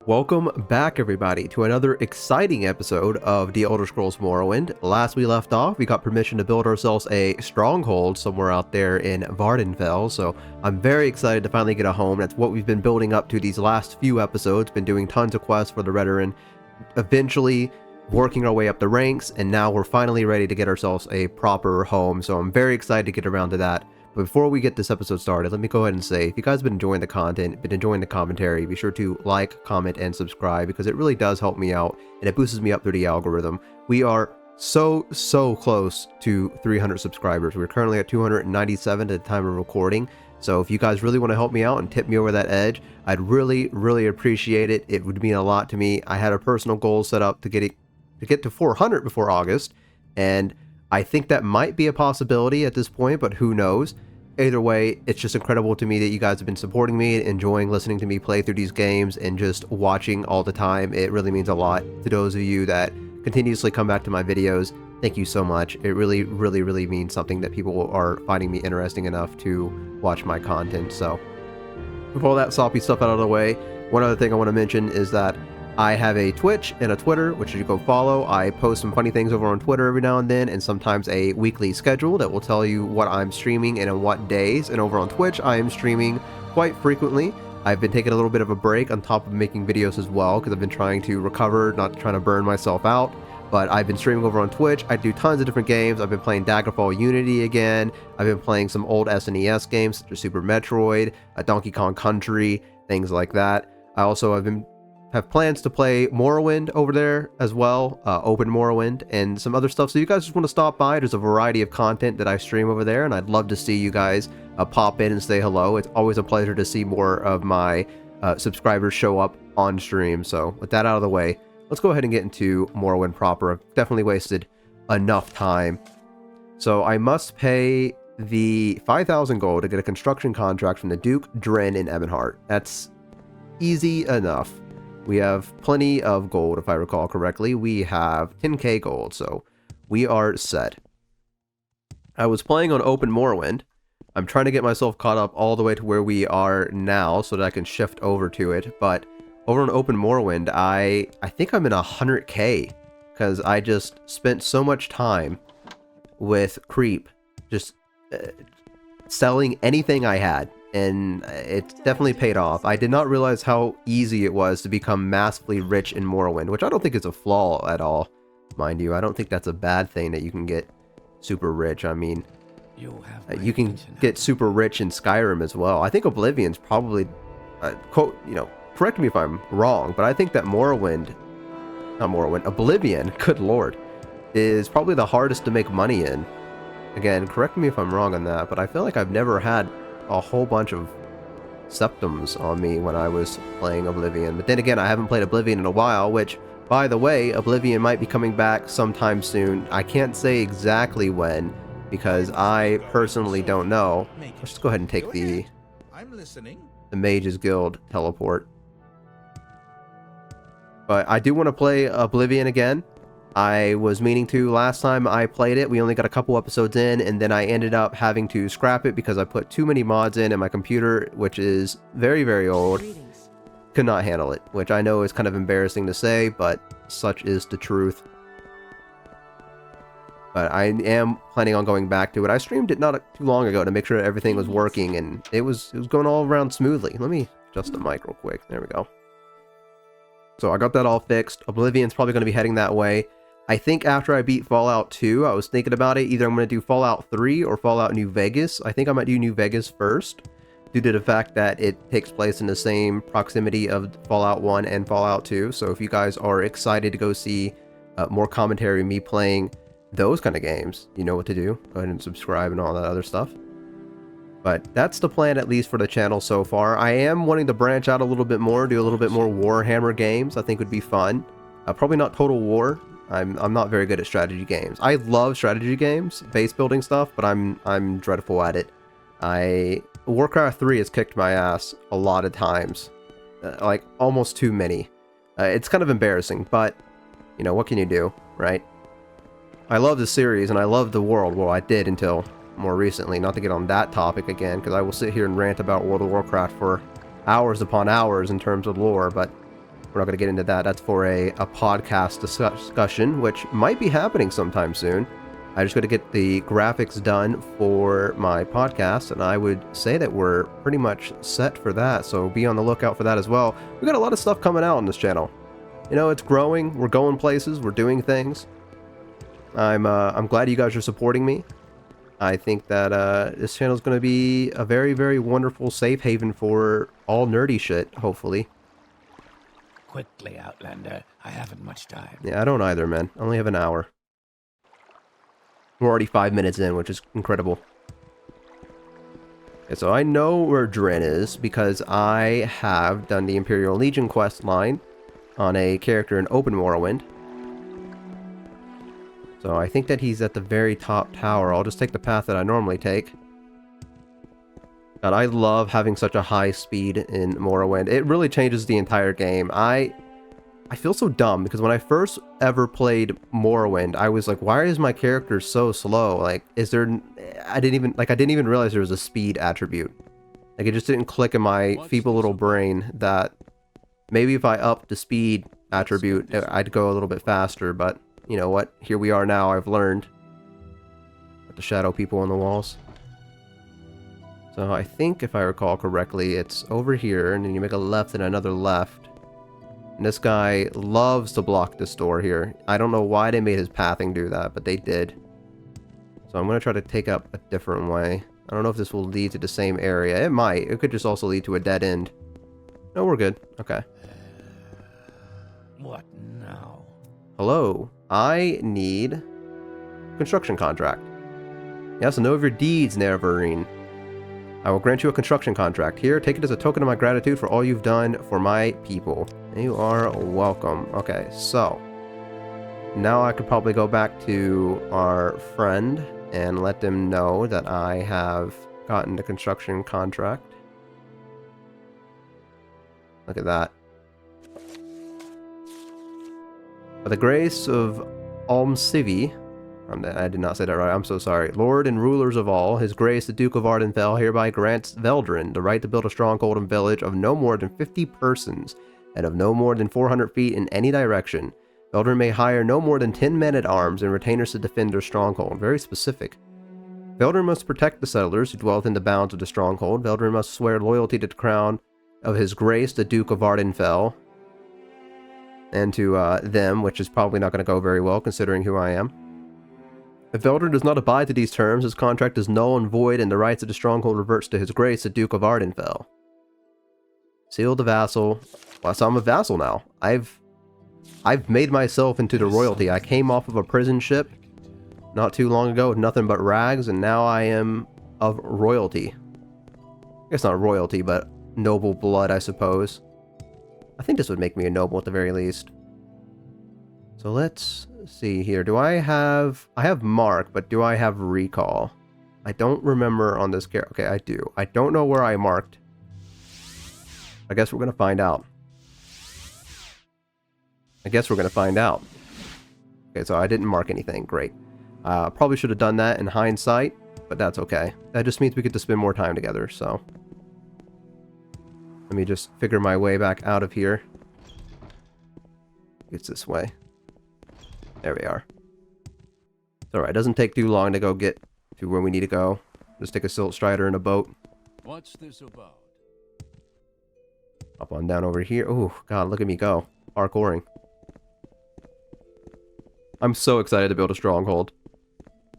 Welcome back, everybody, to another exciting episode of The Elder Scrolls Morrowind. Last we left off, we got permission to build ourselves a stronghold somewhere out there in Vardenfell, so I'm very excited to finally get a home. That's what we've been building up to these last few episodes, been doing tons of quests for the veteran, eventually working our way up the ranks, and now we're finally ready to get ourselves a proper home, so I'm very excited to get around to that. But before we get this episode started, let me go ahead and say, if you guys have been enjoying the content, been enjoying the commentary, be sure to like, comment, and subscribe, because it really does help me out, and it boosts me up through the algorithm. We are so close to 300 subscribers. We're currently at 297 at the time of recording, so if you guys really want to help me out and tip me over that edge, I'd really appreciate it. It would mean a lot to me. I had a personal goal set up to get to 400 before August, and I think that might be a possibility at this point, but who knows? Either way, it's just incredible to me that you guys have been supporting me, enjoying listening to me play through these games, and just watching all the time. It really means a lot to those of you that continuously come back to my videos. Thank you so much. It really means something that people are finding me interesting enough to watch my content. So, with all that soppy stuff out of the way, one other thing I want to mention is that I have a Twitch and a Twitter, which you should go follow. I post some funny things over on Twitter every now and then, and sometimes a weekly schedule that will tell you what I'm streaming and on what days. And over on Twitch, I am streaming quite frequently. I've been taking a little bit of a break on top of making videos as well, because I've been trying to recover, not trying to burn myself out. But I've been streaming over on Twitch. I do tons of different games. I've been playing Daggerfall Unity again. I've been playing some old SNES games, such as Super Metroid, Donkey Kong Country, things like that. I also have plans to play Morrowind over there as well, Open Morrowind, and some other stuff. So you guys just want to stop by, there's a variety of content that I stream over there, and I'd love to see you guys pop in and say hello. It's always a pleasure to see more of my subscribers show up on stream. So with that out of the way, let's go ahead and get into Morrowind proper. I've definitely wasted enough time. So I must pay the 5,000 gold to get a construction contract from the Duke, Dren, and Ebonheart. That's easy enough. We have plenty of gold, if I recall correctly. We have 10k gold, so we are set. I was playing on Open Morrowind. I'm trying to get myself caught up all the way to where we are now so that I can shift over to it. But over on Open Morrowind, I think I'm in 100k, because I just spent so much time with Creep, just selling anything I had. And it's definitely paid off. I did not realize how easy it was to become massively rich in Morrowind, which I don't think is a flaw at all, mind you. I don't think that's a bad thing that you can get super rich. I mean, you can get super rich in Skyrim as well. I think Oblivion's probably, correct me if I'm wrong, but I think that Oblivion, good lord, is probably the hardest to make money in. Again, correct me if I'm wrong on that, but I feel like I've never had a whole bunch of septums on me when I was playing Oblivion. But then again, I haven't played Oblivion in a while, which, by the way, Oblivion might be coming back sometime soon. I can't say exactly when, because I personally don't know. Let's just go ahead and take the Mages Guild teleport. But I do want to play Oblivion again. I was meaning to last time I played it. We only got a couple episodes in, and then I ended up having to scrap it because I put too many mods in, and my computer, which is very old, could not handle it, which I know is kind of embarrassing to say, but such is the truth. But I am planning on going back to it. I streamed it not too long ago to make sure everything was working, and it was going all around smoothly. Let me adjust the mic real quick. There we go. So I got that all fixed. Oblivion's probably going to be heading that way. I think after I beat Fallout 2, I was thinking about it. Either I'm going to do Fallout 3 or Fallout New Vegas. I think I might do New Vegas first, due to the fact that it takes place in the same proximity of Fallout 1 and Fallout 2. So if you guys are excited to go see more commentary, me playing those kind of games, you know what to do. Go ahead and subscribe and all that other stuff. But that's the plan, at least for the channel so far. I am wanting to branch out a little bit more, do a little bit more Warhammer games. I think would be fun. Probably not Total War. I'm not very good at strategy games. I love strategy games, base building stuff, but I'm dreadful at it. Warcraft 3 has kicked my ass a lot of times, like almost too many. It's kind of embarrassing, but you know, what can you do, right? I love the series and I love the world. Well, I did until more recently. Not to get on that topic again, because I will sit here and rant about World of Warcraft for hours upon hours in terms of lore, but we're not going to get into that. That's for a podcast discussion, which might be happening sometime soon. I just got to get the graphics done for my podcast, and I would say that we're pretty much set for that, so be on the lookout for that as well. We got a lot of stuff coming out on this channel. You know, it's growing, we're going places, we're doing things. I'm glad you guys are supporting me. I think that this channel is going to be a very, very wonderful safe haven for all nerdy shit, hopefully. Quickly, Outlander. I haven't much time. Yeah, I don't either, man. I only have an hour. We're already 5 minutes in, which is incredible. Okay, so I know where Dren is because I have done the Imperial Legion quest line on a character in Open Morrowind. So I think that he's at the very top tower. I'll just take the path that I normally take. God, I love having such a high speed in Morrowind. It really changes the entire game. I feel so dumb because when I first ever played Morrowind, I was like, why is my character so slow? Like, is there... I didn't even realize there was a speed attribute. Like, it just didn't click in my feeble little brain that maybe if I upped the speed attribute, I'd go a little bit faster, but you know what? Here we are now. I've learned. With the shadow people on the walls. So I think, if I recall correctly, it's over here, and then you make a left and another left. And this guy loves to block this door here. I don't know why they made his pathing do that, but they did. So I'm going to try to take up a different way. I don't know if this will lead to the same area. It might. It could just also lead to a dead end. No, we're good. Okay. What now? Hello. I need construction contract. Yes, know of your deeds, Neverine. I will grant you a construction contract. Here, take it as a token of my gratitude for all you've done for my people. You are welcome. Okay, so now I could probably go back to our friend and let them know that I have gotten the construction contract. Look at that. By the grace of Almsivi, I did not say that right, I'm so sorry. Lord and rulers of all, His Grace the Duke of Ardenfell hereby grants Veldrin the right to build a stronghold and village of no more than 50 persons, and of no more than 400 feet in any direction. Veldrin may hire no more than 10 men at arms and retainers to defend their stronghold. Very specific. Veldrin must protect the settlers who dwell within the bounds of the stronghold. Veldrin must swear loyalty to the crown of His Grace the Duke of Ardenfell, and to them, which is probably not going to go very well considering who I am. If Veldrin does not abide to these terms, his contract is null and void, and the rights of the stronghold reverts to His Grace, the Duke of Ardenfell. Seal the vassal. Well, so I'm a vassal now. I've made myself into the royalty. I came off of a prison ship not too long ago with nothing but rags, and now I am of royalty. I guess not royalty, but noble blood, I suppose. I think this would make me a noble at the very least. So let's see here. Do I have Mark, but do I have recall? I don't remember on this character. Okay, I do. I don't know where I marked. I guess we're going to find out. Okay, so I didn't mark anything. Great. Probably should have done that in hindsight, but that's okay. That just means we get to spend more time together, so. Let me just figure my way back out of here. It's this way. There we are. It's alright, it doesn't take too long to go get to where we need to go. Just take a Silt Strider and a boat. What's this about? Up on down over here. Oh, God, look at me go. Parkouring. I'm so excited to build a stronghold.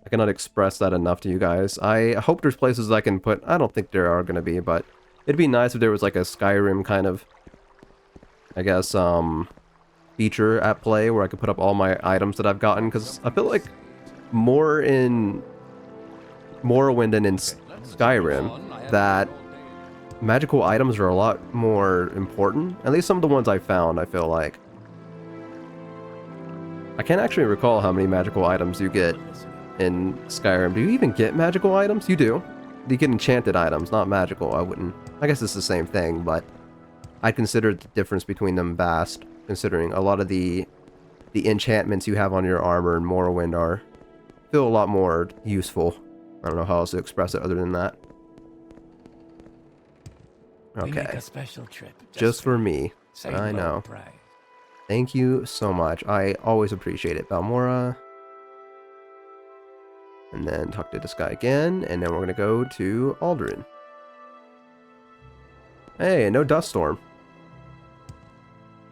I cannot express that enough to you guys. I hope there's places I can put... I don't think there are going to be, but it'd be nice if there was like a Skyrim kind of, I guess, feature at play where I could put up all my items that I've gotten, because I feel like more in Morrowind than in Skyrim that magical items are a lot more important. At least some of the ones I found, I feel like. I can't actually recall how many magical items you get in Skyrim. Do you even get magical items? You do. You get enchanted items, not magical. I guess it's the same thing, but I consider the difference between them vast, considering a lot of the enchantments you have on your armor in Morrowind feel a lot more useful. I don't know how else to express it other than that. Okay. We make a special trip just for me. Save I low know. price. Thank you so much. I always appreciate it. Balmora. And then talk to this guy again. And then we're going to go to Alderaan. Hey, no dust storm.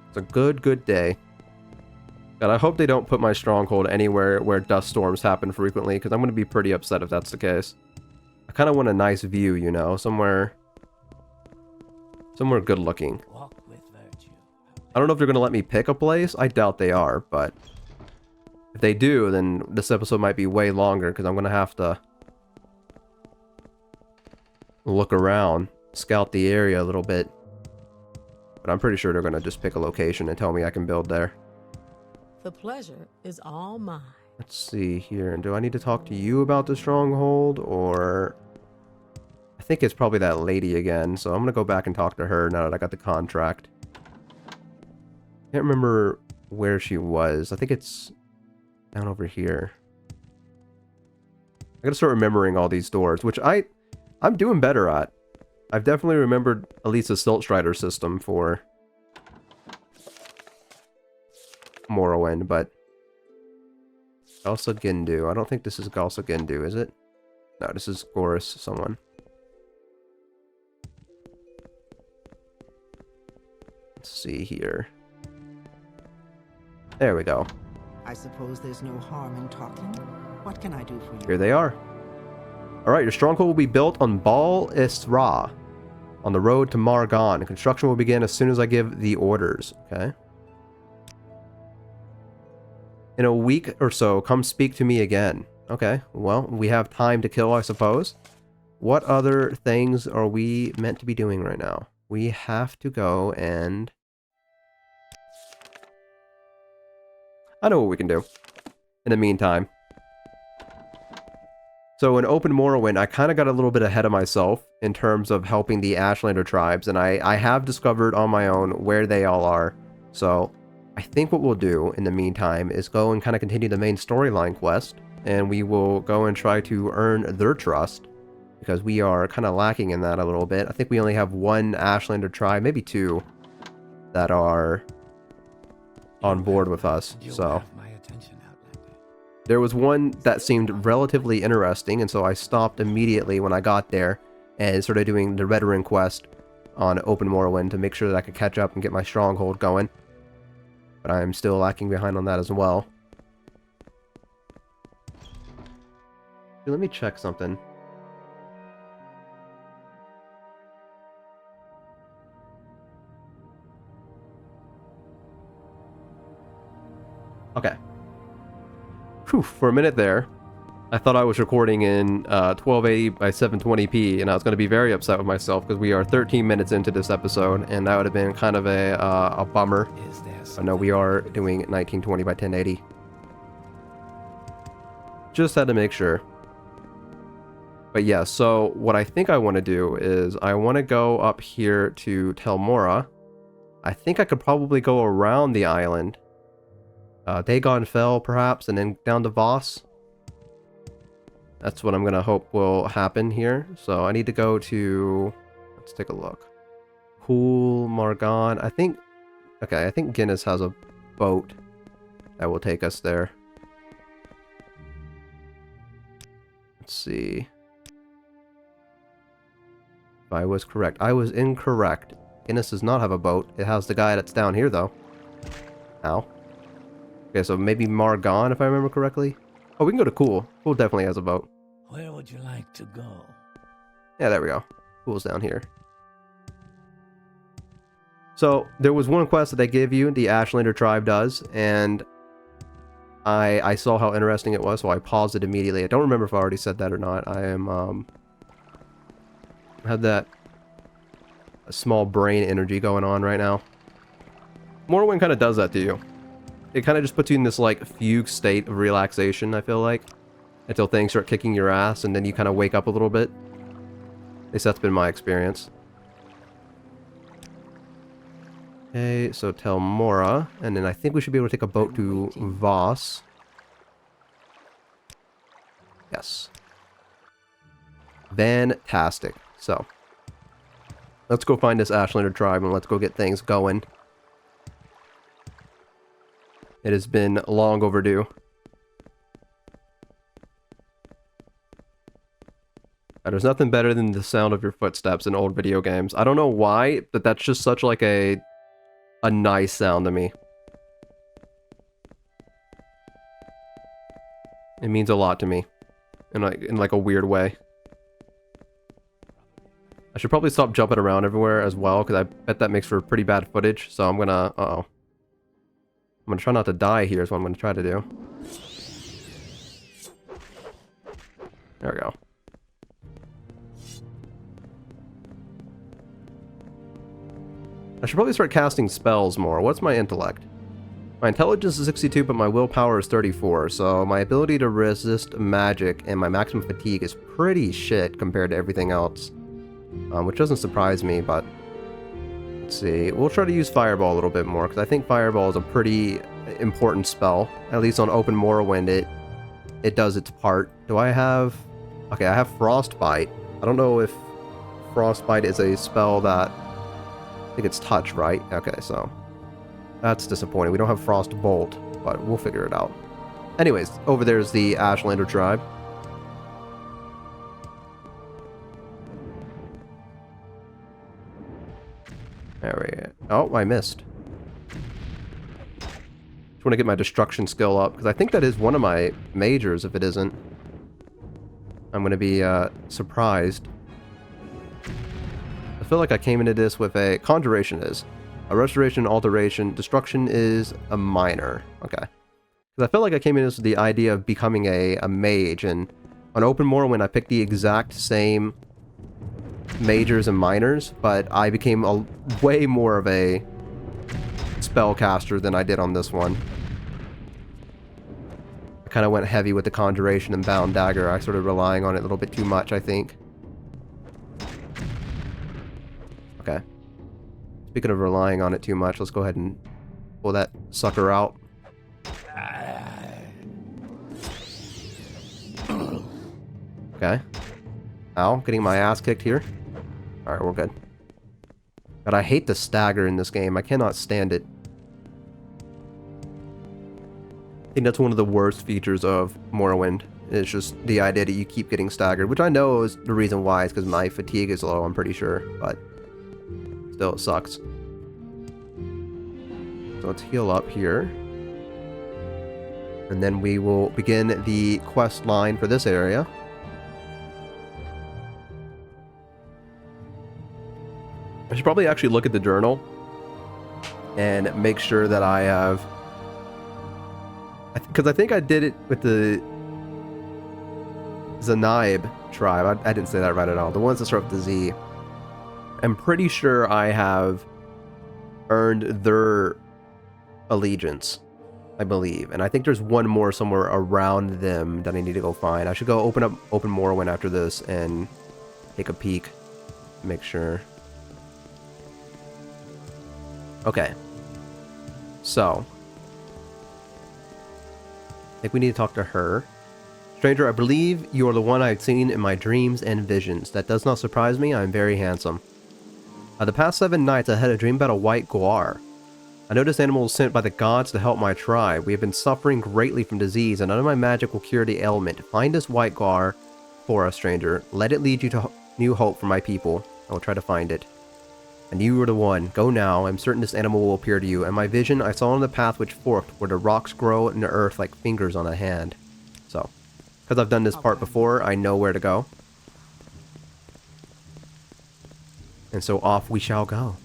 It's a good day. God, I hope they don't put my stronghold anywhere where dust storms happen frequently, because I'm going to be pretty upset if that's the case. I kind of want a nice view, you know, somewhere good looking. Walk with virtue. I don't know if they're going to let me pick a place. I doubt they are, but if they do, then this episode might be way longer, because I'm going to have to look around, scout the area a little bit. But I'm pretty sure they're going to just pick a location and tell me I can build there. The pleasure is all mine. Let's see here. Do I need to talk to you about the stronghold, or... I think it's probably that lady again, so I'm going to go back and talk to her now that I got the contract. Can't remember where she was. I think it's down over here. I gotta start remembering all these doors, which I'm doing better at. I've definitely remembered at least the Silt Strider system for Morrowind, but Galsa Gindu. I don't think this is Galsa Gindu, is it? No, this is Goris someone. Let's see here. There we go. I suppose there's no harm in talking. What can I do for you? Here they are. Alright, your stronghold will be built on Bal Isra, on the road to Margan. Construction will begin as soon as I give the orders. Okay. In a week or so, come speak to me again. Okay, well, we have time to kill, I suppose. What other things are we meant to be doing right now? We have to go and... I know what we can do in the meantime. So in Open Morrowind, I kind of got a little bit ahead of myself in terms of helping the Ashlander tribes, and I have discovered on my own where they all are. So I think what we'll do in the meantime is go and kind of continue the main storyline quest, and we will go and try to earn their trust, because we are kind of lacking in that a little bit. I think we only have one Ashlander tribe, maybe two, that are on board with us. So there was one that seemed relatively interesting, and so I stopped immediately when I got there and started doing the veteran quest on Open Morrowind to make sure that I could catch up and get my stronghold going. But I'm still lacking behind on that as well. Let me check something. Okay. Whew, for a minute there, I thought I was recording in 1280 by 720p, and I was going to be very upset with myself because we are 13 minutes into this episode, and that would have been kind of a bummer. But no, we are doing 1920 by 1080. Just had to make sure. But yeah, so what I think I want to do is I want to go up here to Tel Mora. I think I could probably go around the island. Dagon Fell, perhaps, and then down to Voss. That's what I'm going to hope will happen here. So I need to go to... Let's take a look. Pool, Margan. I think... Okay, I think Guinness has a boat that will take us there. Let's see. If I was correct. I was incorrect. Guinness does not have a boat. It has the guy that's down here, though. Ow. Okay, so maybe Margan, if I remember correctly. Oh, we can go to Cool. Cool definitely has a boat. Where would you like to go? Yeah, there we go. Cool's down here. So, there was one quest that they give you, the Ashlander tribe does, and I saw how interesting it was, so I paused it immediately. I don't remember if I already said that or not. I am, had that small brain energy going on right now. Morrowind kind of does that to you. It kind of just puts you in this, like, fugue state of relaxation, I feel like. Until things start kicking your ass, and then you kind of wake up a little bit. At least that's been my experience. Okay, so Tel Mora. And then I think we should be able to take a boat to Voss. Yes. Fantastic. So, let's go find this Ashlander tribe, and let's go get things going. It has been long overdue. There's nothing better than the sound of your footsteps in old video games. I don't know why, but that's just such like a nice sound to me. It means a lot to me. In like a weird way. I should probably stop jumping around everywhere as well, because I bet that makes for pretty bad footage. So I'm gonna... Uh-oh. I'm gonna try not to die here is what I'm gonna try to do. There we go. I should probably start casting spells more. What's my intellect? My intelligence is 62, but my willpower is 34, so my ability to resist magic and my maximum fatigue is pretty shit compared to everything else. Which doesn't surprise me, but... Let's see. We'll try to use Fireball a little bit more, because I think Fireball is a pretty important spell. At least on Open Morrowind, it does its part. Do I have... Okay, I have Frostbite. I don't know if Frostbite is a spell that... I think it's touch, right? Okay, so... That's disappointing. We don't have Frost Bolt, but we'll figure it out. Anyways, over there's the Ashlander tribe. There we go. Oh, I missed. Just want to get my destruction skill up, because I think that is one of my majors. If it isn't, I'm going to be surprised. I feel like I came into this with a... Conjuration is. A restoration, alteration, destruction is a minor. Okay. Because I felt like I came in with the idea of becoming a mage, and on Open Morrowind I picked the exact same majors and minors, but I became a way more of a spellcaster than I did on this one. I kind of went heavy with the conjuration and bound dagger. I started relying on it a little bit too much, I think. Okay. Speaking of relying on it too much, let's go ahead and pull that sucker out. Okay. Ow, getting my ass kicked here. Alright, we're good. But I hate the stagger in this game. I cannot stand it. I think that's one of the worst features of Morrowind. It's just the idea that you keep getting staggered, which I know is the reason why. It's because my fatigue is low, I'm pretty sure, but still, it sucks. So let's heal up here. And then we will begin the quest line for this area. I should probably actually look at the journal and make sure that I have... Because I think I did it with the Zanaib tribe. I didn't say that right at all. The ones that start with the Z. I'm pretty sure I have earned their allegiance, I believe. And I think there's one more somewhere around them that I need to go find. I should go open up Open Morrowind after this and take a peek. Make sure. Okay. So. I think we need to talk to her. Stranger, I believe you are the one I've seen in my dreams and visions. That does not surprise me. I am very handsome. The past 7 nights I had a dream about a white guar. I know this animal was sent by the gods to help my tribe. We have been suffering greatly from disease, and none of my magic will cure the ailment. Find this white guar for us, stranger. Let it lead you to new hope for my people. I will try to find it. And you are the one. Go now. I'm certain this animal will appear to you. And my vision, I saw on the path which forked, where the rocks grow in the earth like fingers on a hand. So, because I've done this part before, I know where to go. And so off we shall go.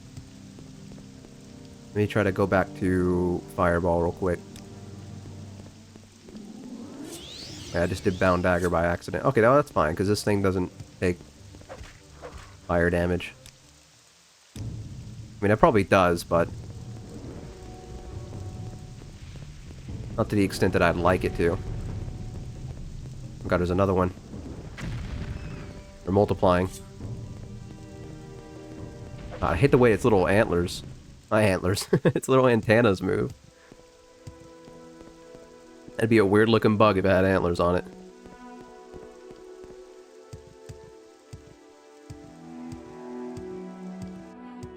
Let me try to go back to Fireball real quick. Yeah, I just did Bound Dagger by accident. Okay, no, that's fine, because this thing doesn't take fire damage. I mean, it probably does, but not to the extent that I'd like it to. Oh god, there's another one. They're multiplying. I hate the way its little antlers... Not antlers. Its little antennas move. That'd be a weird looking bug if it had antlers on it.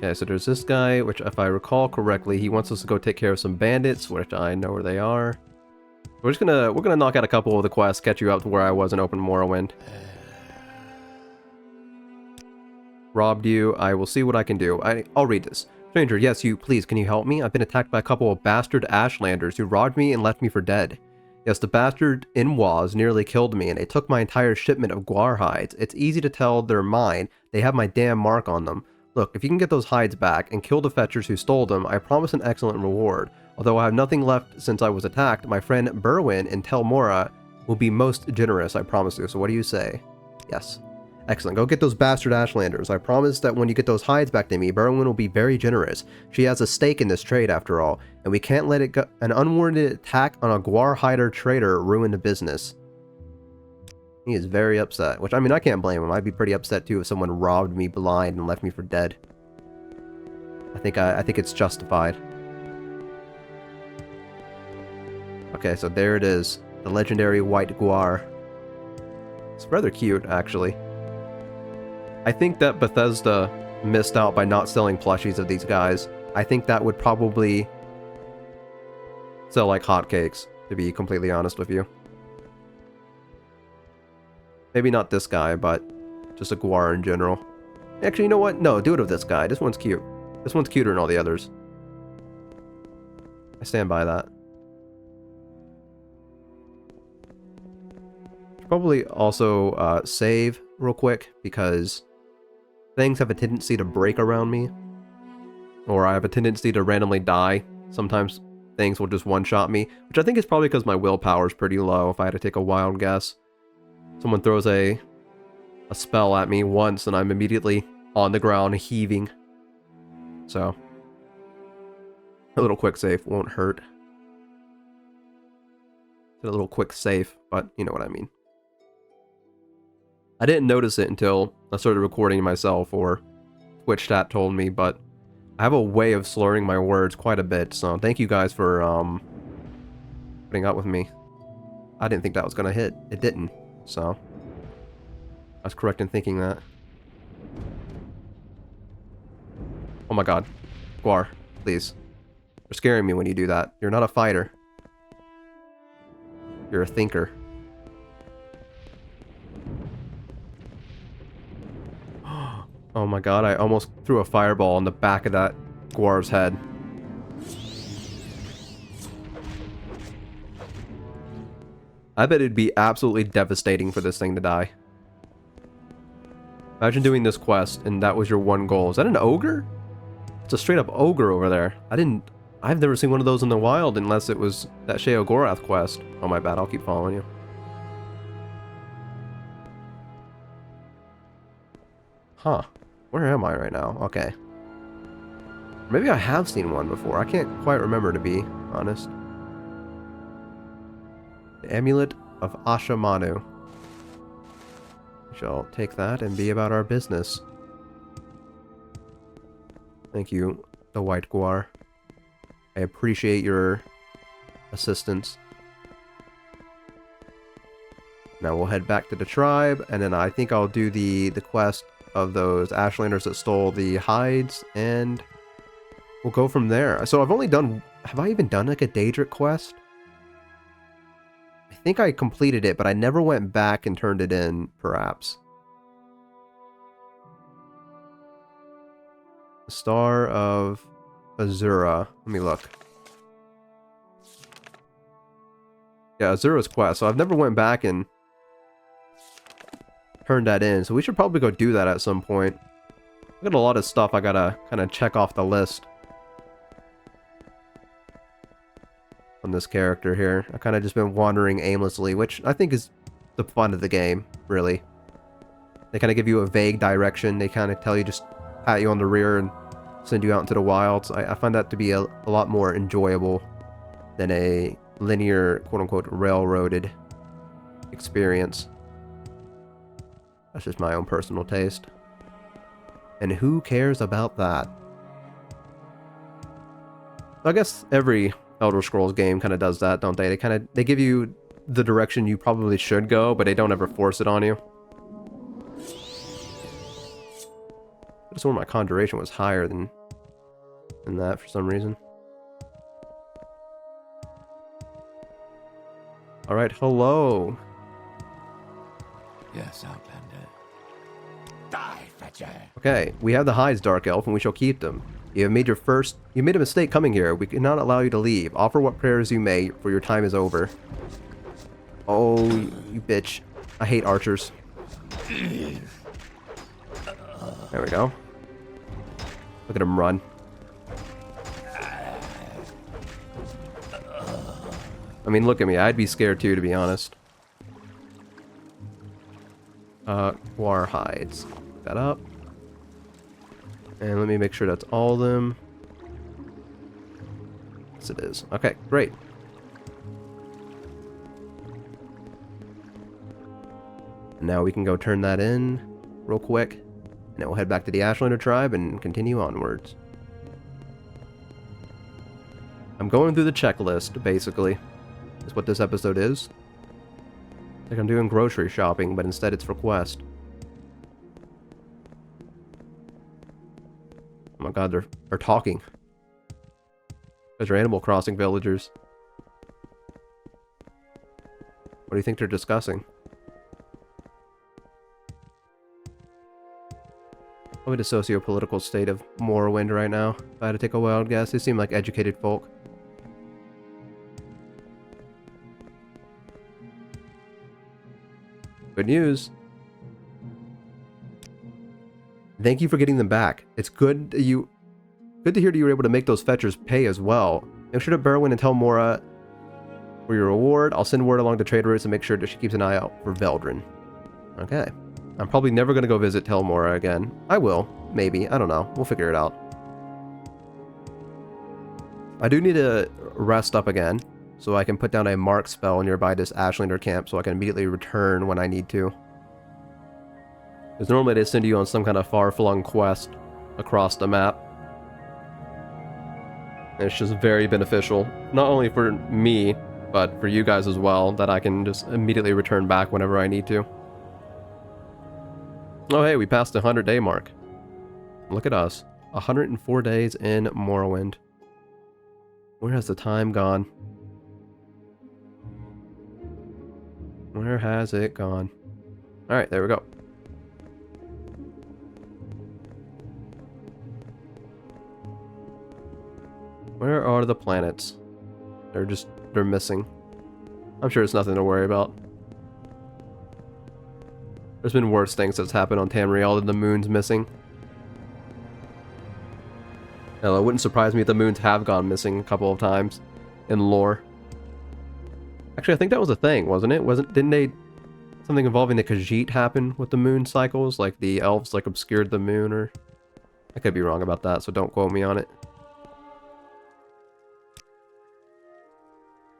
Okay, so there's this guy, which if I recall correctly, he wants us to go take care of some bandits, which I know where they are. We're gonna knock out a couple of the quests, catch you up to where I was in Open Morrowind. Robbed you. I will see what I can do. I'll read this. Stranger, yes, please, can you help me? I've been attacked by a couple of bastard Ashlanders who robbed me and left me for dead. Yes, the bastard in Waz nearly killed me, and they took my entire shipment of guar hides. It's easy to tell they're mine. They have my damn mark on them. Look, if you can get those hides back and kill the fetchers who stole them, I promise an excellent reward. Although I have nothing left since I was attacked, my friend Berwyn in Tel Mora will be most generous, I promise you. So what do you say? Yes. Excellent. Go get those bastard Ashlanders. I promise that when you get those hides back to me, Berwyn will be very generous. She has a stake in this trade after all, and we can't let it go. An unwarranted attack on a guar hider trader ruined the business. He is very upset, which, I mean, I can't blame him. I'd be pretty upset too if someone robbed me blind and left me for dead. I think it's justified. Okay, so there it is. The legendary white guar. It's rather cute, actually. I think that Bethesda missed out by not selling plushies of these guys. I think that would probably sell like hotcakes, to be completely honest with you. Maybe not this guy, but just a guar in general. Actually, you know what? No, do it with this guy. This one's cute. This one's cuter than all the others. I stand by that. Should probably also save real quick, because things have a tendency to break around me. Or I have a tendency to randomly die. Sometimes things will just one-shot me, which I think is probably because my willpower is pretty low, if I had to take a wild guess. Someone throws a spell at me once and I'm immediately on the ground heaving. So, a little quick save won't hurt. A little quick save, but you know what I mean. I didn't notice it until I started recording myself, or Twitch chat told me, but I have a way of slurring my words quite a bit, so thank you guys for putting up with me. I didn't think that was gonna hit. It didn't. So, I was correct in thinking that. Oh my god. Guar, please. You're scaring me when you do that. You're not a fighter. You're a thinker. Oh my god, I almost threw a fireball in the back of that Guar's head. I bet it'd be absolutely devastating for this thing to die. Imagine doing this quest and that was your one goal. Is that an ogre? It's a straight up ogre over there. I've never seen one of those in the wild unless it was that Sheogorath quest. Oh my bad, I'll keep following you. Huh. Where am I right now? Okay. Maybe I have seen one before. I can't quite remember, to be honest. The Amulet of Ashamanu. We shall take that and be about our business. Thank you, the White Guar. I appreciate your assistance. Now we'll head back to the tribe, and then I think I'll do the quest of those Ashlanders that stole the hides, and we'll go from there. So I've only done... Have I even done like a Daedric quest? I think I completed it, but I never went back and turned it in, perhaps. The Star of Azura. Let me look. Yeah, Azura's quest. So I've never went back and turned that in. So we should probably go do that at some point. I've got a lot of stuff I gotta kind of check off the list on this character here. I kind of just been wandering aimlessly, which I think is the fun of the game, really. They kind of give you a vague direction. They kind of tell you, just pat you on the rear and send you out into the wilds. I find that to be a lot more enjoyable than a linear, quote-unquote, railroaded experience. That's just my own personal taste. And who cares about that? I guess every Elder Scrolls game kind of does that, don't they? They give you the direction you probably should go, but they don't ever force it on you. Could have sworn my conjuration was higher than that for some reason. Alright, hello. Yes, Outlander. Die, Fetcher. Okay, we have the hides, Dark Elf, and we shall keep them. You have made you made a mistake coming here. We cannot allow you to leave. Offer what prayers you may, for your time is over. Oh, you bitch. I hate archers. There we go. Look at him run. I mean, look at me. I'd be scared too, to be honest. Guar hides. Pick that up. And let me make sure that's all of them. Yes, it is. Okay, great. And now we can go turn that in real quick. And then we'll head back to the Ashlander tribe and continue onwards. I'm going through the checklist, basically. Is what this episode is. Like I'm doing grocery shopping, but instead it's for quest. Oh my god, they're talking. Those are Animal Crossing villagers. What do you think they're discussing? Probably the socio-political state of Morrowind right now. If I had to take a wild guess, they seem like educated folk. Good news. Thank you for getting them back. It's good to hear that you were able to make those fetchers pay as well. Make sure to Berwyn and tell Mora for your reward. I'll send word along the trade routes and make sure that she keeps an eye out for Veldrin. Okay. I'm probably never going to go visit Telmora again. I will. Maybe. I don't know. We'll figure it out. I do need to rest up again, so I can put down a mark spell nearby this Ashlander camp so I can immediately return when I need to. Because normally they send you on some kind of far-flung quest across the map. And it's just very beneficial, not only for me, but for you guys as well, that I can just immediately return back whenever I need to. Oh hey, we passed the 100-day mark. Look at us. 104 days in Morrowind. Where has the time gone? Where has it gone? Alright, there we go. Where are the planets? They're missing. I'm sure it's nothing to worry about. There's been worse things that's happened on Tamriel than the moon's missing. Hell, it wouldn't surprise me if the moons have gone missing a couple of times in lore. Actually, I think that was a thing, wasn't it? Didn't they... Something involving the Khajiit happen with the moon cycles? Like the elves like obscured the moon, or... I could be wrong about that, so don't quote me on it.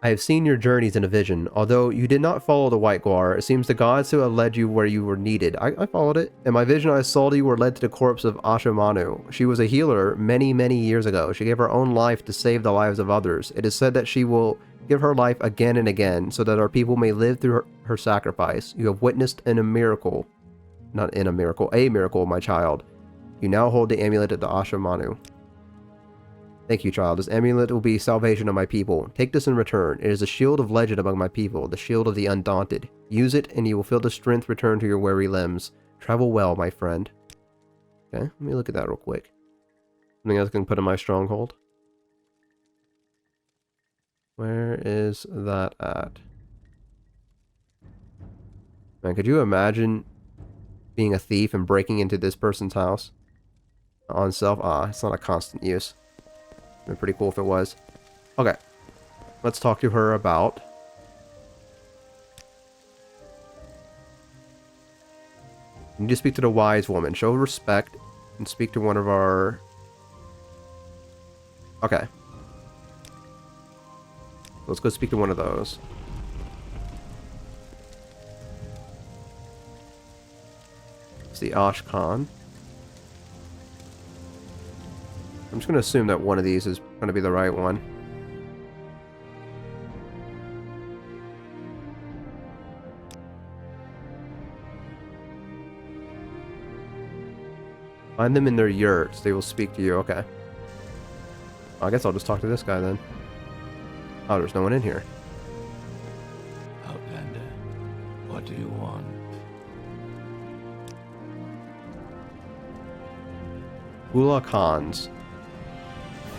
I have seen your journeys in a vision. Although you did not follow the White Guar, it seems the gods who had led you where you were needed. I followed it. In my vision, I saw that you were led to the corpse of Asha Manu. She was a healer many, many years ago. She gave her own life to save the lives of others. It is said that she will give her life again and again, so that our people may live through her sacrifice. You have witnessed a miracle, my child. You now hold the amulet of the Asha Manu. Thank you, child. This amulet will be salvation of my people. Take this in return. It is a shield of legend among my people, the shield of the undaunted. Use it, and you will feel the strength return to your weary limbs. Travel well, my friend. Okay, let me look at that real quick. Something else I can put in my stronghold. Where is that at? Man, could you imagine being a thief and breaking into this person's house? On self? Ah, it's not a constant use. It'd be pretty cool if it was. Okay. Let's talk to her about... You need to speak to the wise woman. Show respect and speak to one of our... Okay. Let's go speak to one of those. It's the Ashkan. I'm just going to assume that one of these is going to be the right one. Find them in their yurts. They will speak to you. Okay. I guess I'll just talk to this guy then. Oh, there's no one in here. Outlander, what do you want? Gula Khans.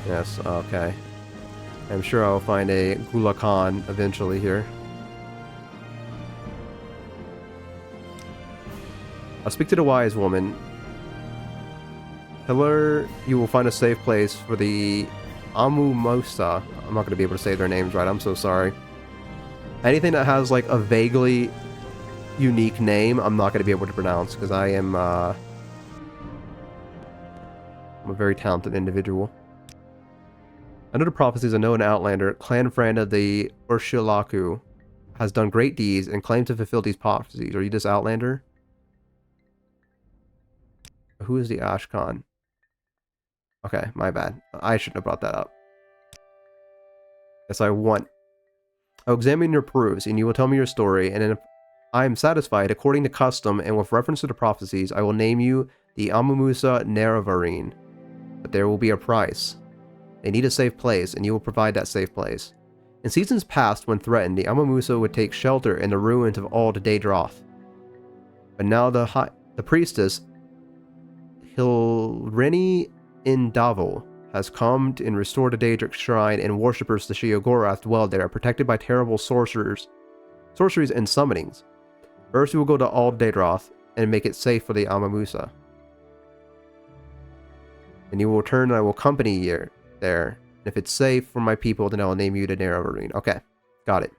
Yes, okay. I'm sure I'll find a Gula Khan eventually here. I'll speak to the wise woman. Tell her you will find a safe place for the Amumosa. I'm not going to be able to say their names right, I'm so sorry. Anything that has like a vaguely unique name, I'm not going to be able to pronounce because I'm a very talented individual. Under the prophecies, a known outlander, clan friend of the Urshilaku, has done great deeds and claims to fulfill these prophecies. Are you this outlander? Who is the Ashkan? Okay, my bad. I shouldn't have brought that up. Yes, I want. I'll examine your proofs, and you will tell me your story, and if I am satisfied, according to custom and with reference to the prophecies, I will name you the Amumusa Neravarine. But there will be a price. They need a safe place, and you will provide that safe place. In seasons past, when threatened, the Amumusa would take shelter in the ruins of Ald Daedroth. But now the priestess, Hilrini Indavil, has come and restored the Daedric shrine, and worshippers to Sheogorath dwell there, protected by terrible sorceries and summonings. First, we will go to Ald Daedroth and make it safe for the Amumusa. And you will return, and I will accompany you there. If it's safe for my people, then I will name you the Neravarine. Okay, got it.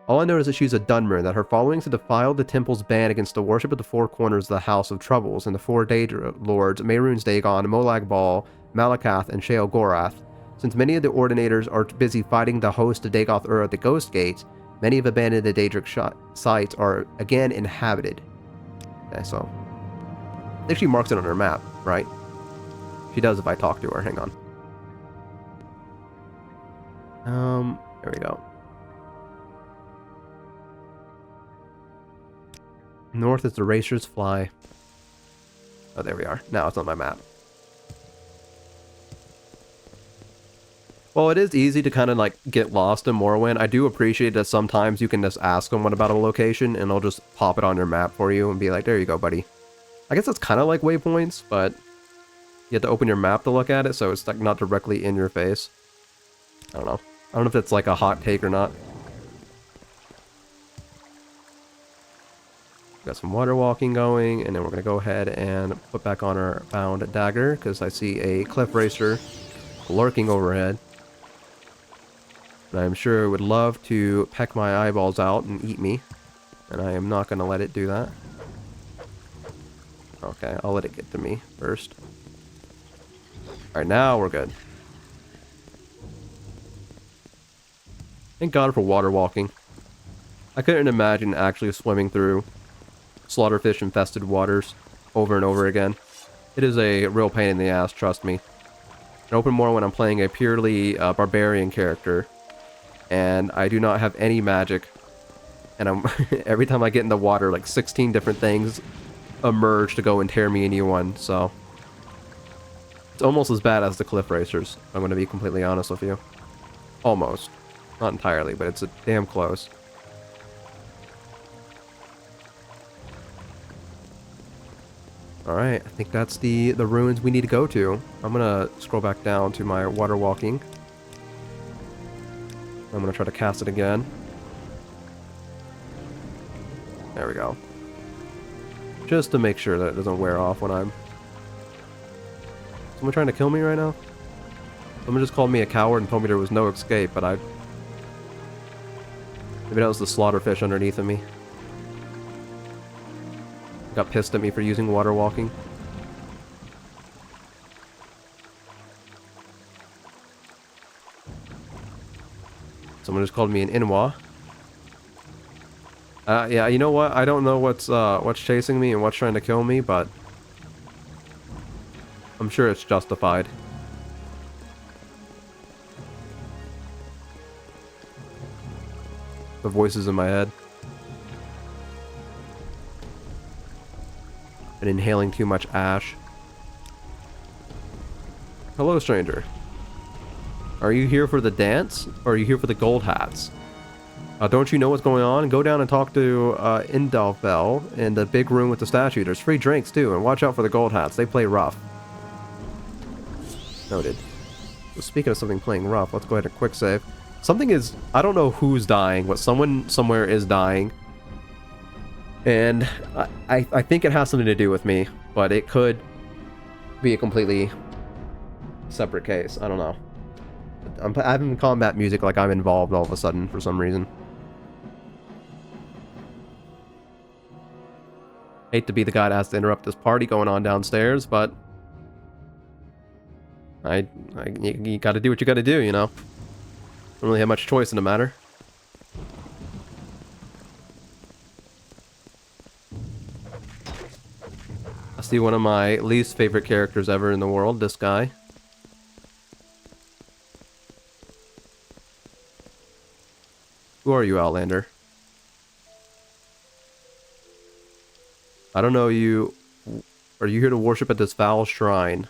All I know is that she's a Dunmer, that her followings have defiled the temple's ban against the worship of the four corners of the House of Troubles, and the four Daedra lords, Mehrunes Dagon, Molag Bal, Malakath, and Sheogorath. Since many of the Ordinators are busy fighting the host of Dagoth Ur at the Ghost Gates, many have abandoned the Daedric sites are again inhabited. Okay, so I think she marks it on her map, right? She does if I talk to her. Hang on. There we go. North is the racers fly. Oh, there we are. Now it's on my map. Well, it is easy to kind of like get lost in Morrowind. I do appreciate that sometimes you can just ask someone about a location and they'll just pop it on your map for you and be like, there you go, buddy. I guess that's kind of like waypoints, but you have to open your map to look at it, so it's like not directly in your face. I don't know. I don't know if it's like a hot take or not. Got some water walking going, and then we're going to go ahead and put back on our bound dagger, because I see a cliff racer lurking overhead. And I'm sure it would love to peck my eyeballs out and eat me, and I am not going to let it do that. Okay, I'll let it get to me first. Alright, now we're good. Thank God for water walking. I couldn't imagine actually swimming through slaughterfish infested waters over and over again. It is a real pain in the ass, trust me. In open more when I'm playing a purely barbarian character, and I do not have any magic, and I'm every time I get in the water, like 16 different things emerge to go and tear me a new one, so it's almost as bad as the cliff racers, I'm going to be completely honest with you. Almost. Not entirely, but it's damn close. Alright, I think that's the ruins we need to go to. I'm going to scroll back down to my water walking. I'm going to try to cast it again. There we go. Just to make sure that it doesn't wear off when I'm... Someone trying to kill me right now? Someone just called me a coward and told me there was no escape, but I... Maybe that was the slaughterfish underneath of me. Got pissed at me for using water walking. Someone just called me an Inwa. Yeah, you know what? I don't know what's chasing me and what's trying to kill me, but I'm sure it's justified. The voices in my head. Been inhaling too much ash. Hello, stranger. Are you here for the dance, or are you here for the gold hats? Don't you know what's going on? Go down and talk to Indalfell in the big room with the statue. There's free drinks, too, and watch out for the gold hats. They play rough. Noted. So speaking of something playing rough, let's go ahead and quick save. Something is... I don't know who's dying, but someone somewhere is dying. And I think it has something to do with me, but it could be a completely separate case. I don't know. I'm having combat music like I'm involved all of a sudden for some reason. Hate to be the guy that has to interrupt this party going on downstairs, but you gotta do what you gotta do, you know? Don't really have much choice in the matter. I see one of my least favorite characters ever in the world, this guy. Who are you, Outlander? I don't know you. Are you here to worship at this foul shrine?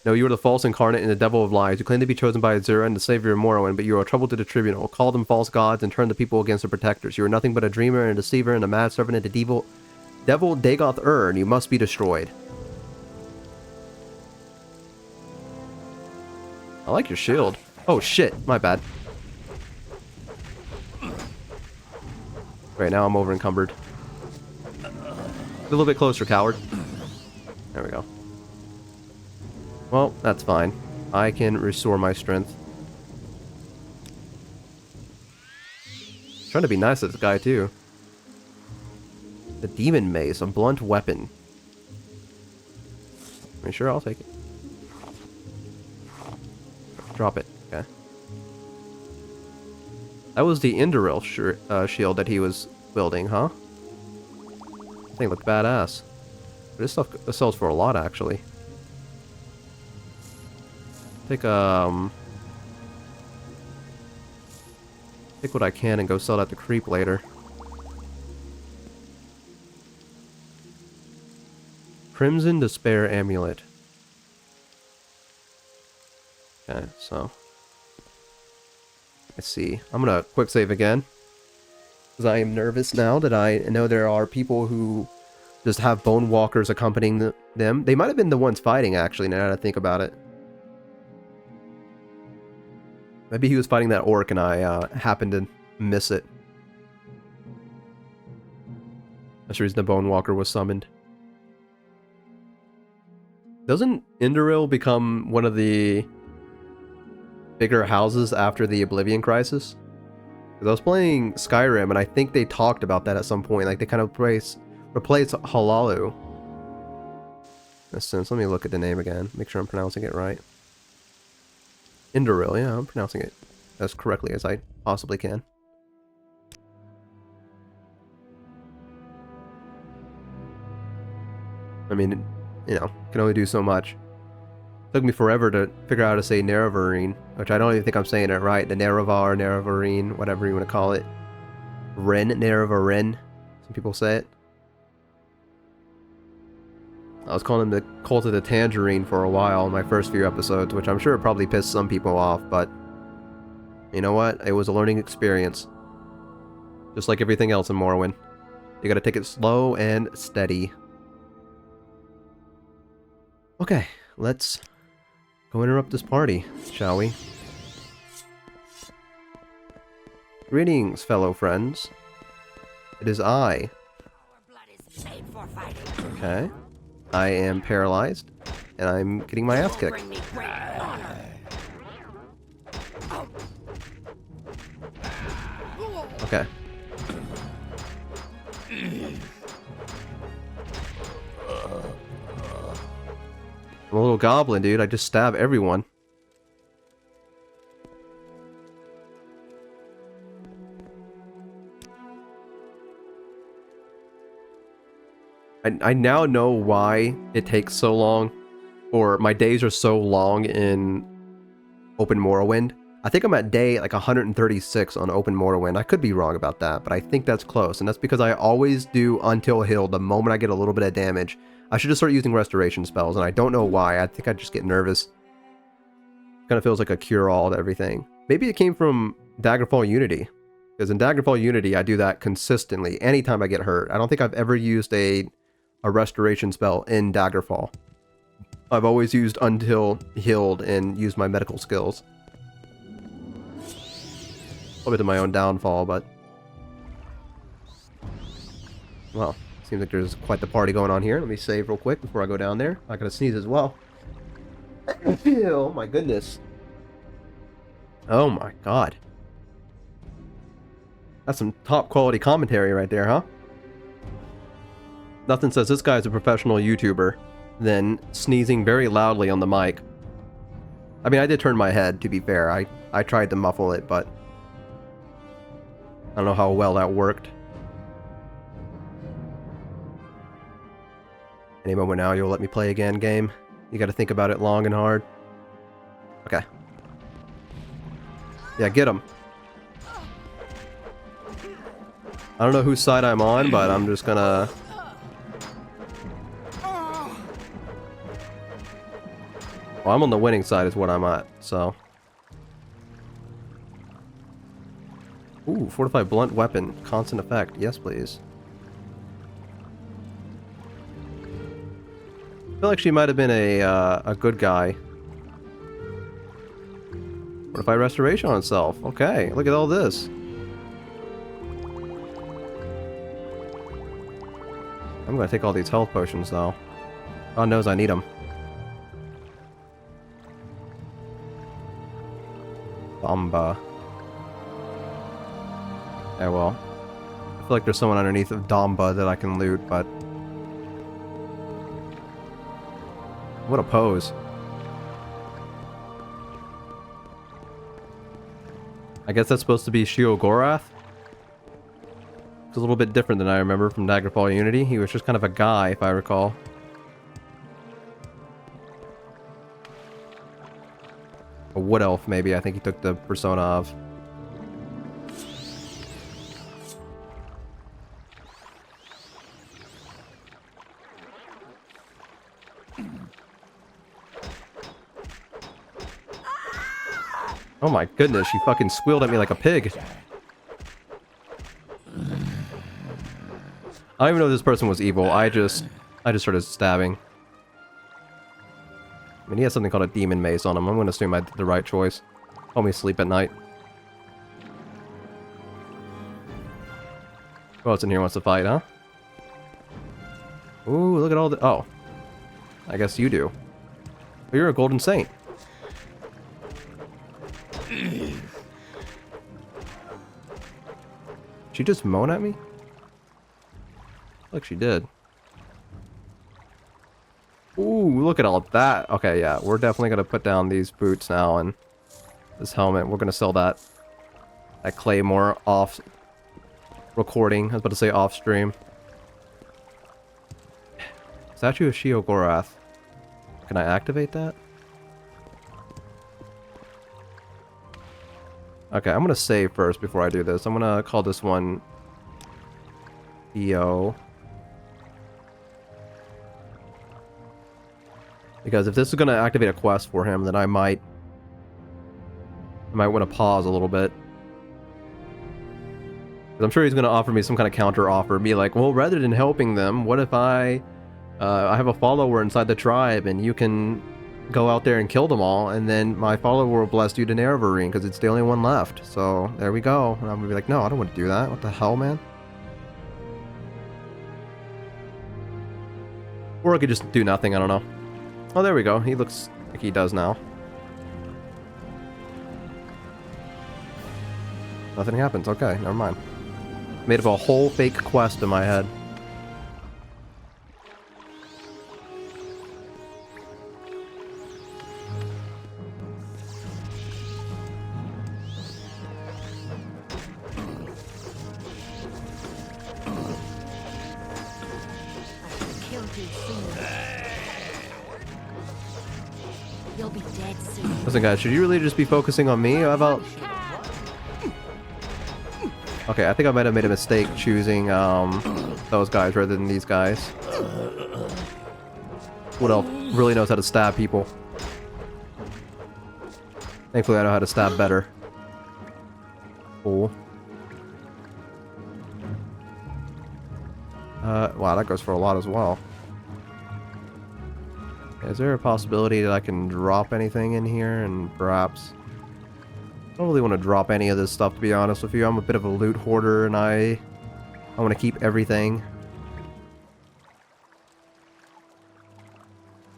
No, you are the false incarnate and the devil of lies. You claim to be chosen by Azura and the savior of Morrowind, but you are a trouble to the tribunal. Call them false gods and turn the people against their protectors. You are nothing but a dreamer and a deceiver and a mad servant of the devil Dagoth and you must be destroyed. I like your shield. Oh shit, my bad. Right now I'm over encumbered. A little bit closer, coward. There we go. Well, that's fine. I can restore my strength. Trying to be nice to this guy, too. The demon mace, a blunt weapon. Are you sure? I'll take it. Drop it. Okay. That was the Indoril shield that he was building, huh? That thing looked badass. This stuff sells for a lot, actually. Take what I can and go sell that to Creep later. Crimson Despair Amulet. Okay, so let's see. I'm gonna quick save again, because I am nervous now that I know there are people who just have bone walkers accompanying them. They might have been the ones fighting, actually, now that I think about it. Maybe he was fighting that orc and I happened to miss it. That's the reason the bone walker was summoned. Doesn't Indoril become one of the bigger houses after the Oblivion Crisis? Because I was playing Skyrim and I think they talked about that at some point. Like they kind of replaced Halalu. In a sense, let me look at the name again. Make sure I'm pronouncing it right. Indoril, yeah, I'm pronouncing it as correctly as I possibly can. I mean, you know, can only do so much. Took me forever to figure out how to say Nerevarine, which I don't even think I'm saying it right. The Nerevar, Nerevarine, whatever you want to call it. Nerevarine, some people say it. I was calling him the Cult of the Tangerine for a while in my first few episodes, which I'm sure probably pissed some people off, but you know what? It was a learning experience. Just like everything else in Morrowind. You gotta take it slow and steady. Okay, let's go interrupt this party, shall we? Greetings, fellow friends. It is I. Okay. I am paralyzed, and I'm getting my ass kicked. Okay. I'm a little goblin, dude. I just stab everyone. I now know why it takes so long, or my days are so long in Open Morrowind, I think I'm at day like 136 on Open Morrowind. I could be wrong about that, but I think that's close. And that's because I always do Until Healed the moment I get a little bit of damage. I should just start using restoration spells, and I don't know why. I think I just get nervous. Kind of feels like a cure-all to everything. Maybe it came from Daggerfall Unity. Because in Daggerfall Unity, I do that consistently anytime I get hurt. I don't think I've ever used a restoration spell in Daggerfall. I've always used Until Healed and used my medical skills. A little bit to my own downfall, but... well, seems like there's quite the party going on here. Let me save real quick before I go down there. I'm not going to sneeze as well. Oh my goodness. Oh my god. That's some top quality commentary right there, huh? Nothing says this guy's a professional YouTuber than sneezing very loudly on the mic. I mean, I did turn my head, to be fair. I tried to muffle it, but I don't know how well that worked. Any moment now, you'll let me play again, game. You gotta think about it long and hard. Okay. Yeah, get him. I don't know whose side I'm on, but I'm just gonna... well, I'm on the winning side is what I'm at, so... ooh, fortified blunt weapon. Constant effect. Yes, please. I feel like she might have been a good guy. Fortified restoration on itself. Okay, look at all this. I'm gonna take all these health potions, though. God knows I need them. Damba. Yeah, well. I feel like there's someone underneath of Damba that I can loot, but... what a pose. I guess that's supposed to be Sheogorath? It's a little bit different than I remember from Daggerfall Unity. He was just kind of a guy, if I recall. A wood elf, maybe. I think he took the persona of. Oh my goodness, she fucking squealed at me like a pig. I don't even know if this person was evil. I just started stabbing. I mean, he has something called a demon mace on him. I'm gonna assume I did the right choice. Help me sleep at night. Who else in here wants to fight, huh? Ooh, look at all the... oh. I guess you do. But you're a golden saint. She just moan at me? Like she did. Ooh, look at all that. Okay, yeah, we're definitely gonna put down these boots now and this helmet. We're gonna sell that claymore off recording. I was about to say off stream. Statue of Sheogorath. Can I activate that? Okay, I'm gonna save first before I do this. I'm gonna call this one EO. Because if this is gonna activate a quest for him, then I might want to pause a little bit. Because I'm sure he's gonna offer me some kind of counter offer. Be like, well, rather than helping them, what if I have a follower inside the tribe and you can go out there and kill them all, and then my follower will bless you to Nerevarine because it's the only one left. So there we go. And I'm gonna be like, no, I don't want to do that. What the hell, man? Or I could just do nothing. I don't know. Oh, there we go. He looks like he does now. Nothing happens. Okay, never mind. Made up a whole fake quest in my head. You'll be dead Listen, guys, should you really just be focusing on me? How about... Okay, I think I might have made a mistake choosing those guys rather than these guys. What else really knows how to stab people? Thankfully, I know how to stab better. Cool. Wow, that goes for a lot as well. Is there a possibility that I can drop anything in here and perhaps... I don't really want to drop any of this stuff, to be honest with you. I'm a bit of a loot hoarder and I want to keep everything.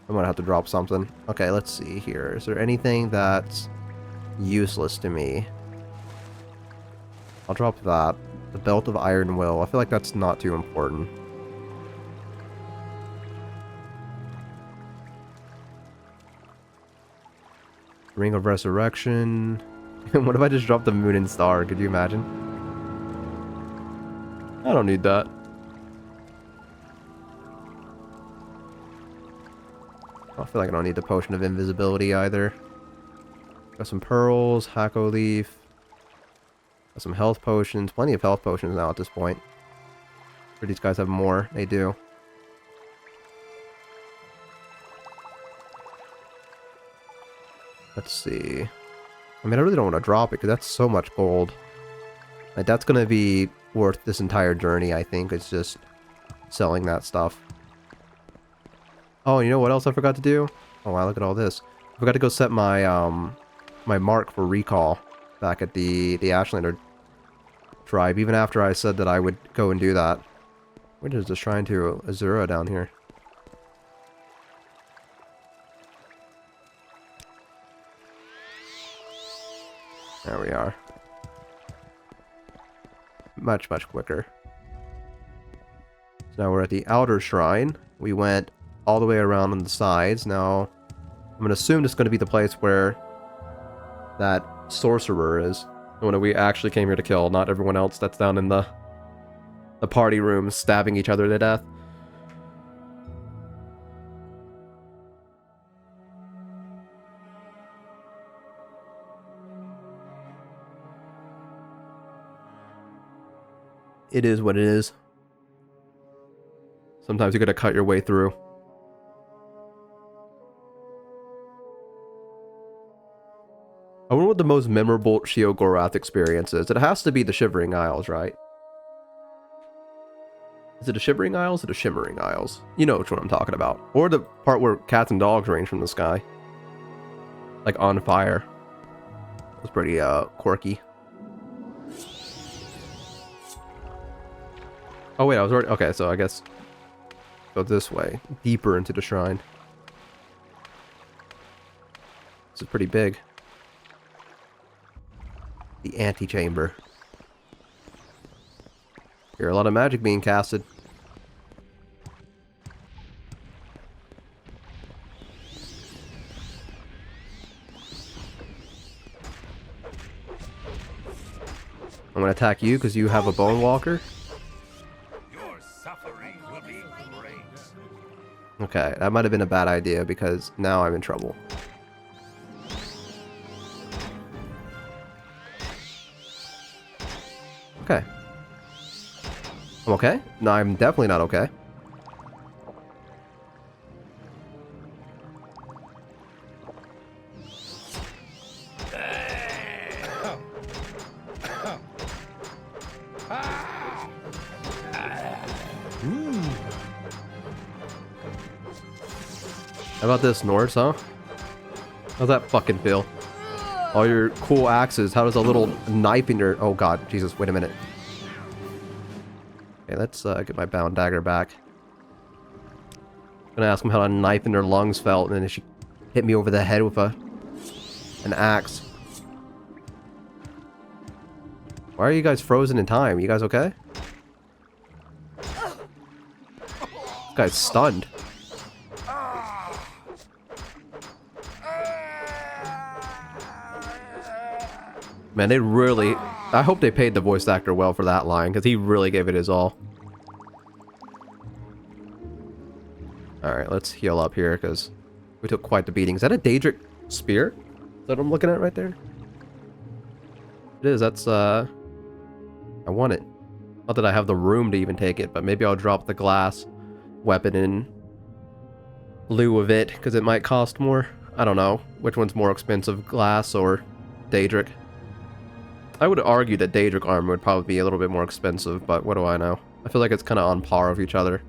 I'm gonna have to drop something. Okay, let's see here. Is there anything that's useless to me? I'll drop that. The Belt of Iron Will. I feel like that's not too important. Ring of Resurrection. What if I just dropped the Moon and Star? Could you imagine? I don't need that. I feel like I don't need the Potion of Invisibility either. Got some pearls, Hako Leaf. Got some health potions. Plenty of health potions now at this point. Or these guys have more. They do. Let's see. I mean, I really don't want to drop it because that's so much gold. Like, that's going to be worth this entire journey, I think. It's just selling that stuff. Oh, you know what else I forgot to do? Oh, wow, look at all this. I forgot to go set my, my mark for recall back at the Ashlander tribe, even after I said that I would go and do that. Where is the shrine to Azura down here? There we are. Much, much quicker. So now we're at the outer shrine. We went all the way around on the sides. Now, I'm going to assume this is going to be the place where that sorcerer is. The one that we actually came here to kill, not everyone else that's down in the party room stabbing each other to death. It is what it is. Sometimes you gotta cut your way through. I wonder what the most memorable Sheogorath experience is. It has to be the Shivering Isles, right? Is it the Shivering Isles or the Shimmering Isles? You know which one I'm talking about. Or the part where cats and dogs rain from the sky. Like on fire. It was pretty quirky. Oh wait, I was already... Okay, so I guess... Go this way. Deeper into the shrine. This is pretty big. The antechamber. Hear a lot of magic being casted. I'm gonna attack you because you have a bone walker. Your suffering will be great. Okay, that might have been a bad idea because now I'm in trouble. Okay. I'm okay? No, I'm definitely not okay. How about this, Norse, huh? How's that fucking feel? All your cool axes. How does a little knife in your... Oh god, Jesus, wait a minute. Okay, let's get my bound dagger back. I'm gonna ask him how a knife in their lungs felt, and then she hit me over the head with an axe. Why are you guys frozen in time? You guys okay? This guy's stunned. Man, they really... I hope they paid the voice actor well for that line, because he really gave it his all. Alright, let's heal up here, because we took quite the beating. Is that a Daedric spear? Is that what I'm looking at right there? It is, that's, I want it. Not that I have the room to even take it, but maybe I'll drop the glass weapon in lieu of it, because it might cost more. I don't know. Which one's more expensive, glass or Daedric? I would argue that Daedric armor would probably be a little bit more expensive, but what do I know? I feel like it's kind of on par with each other.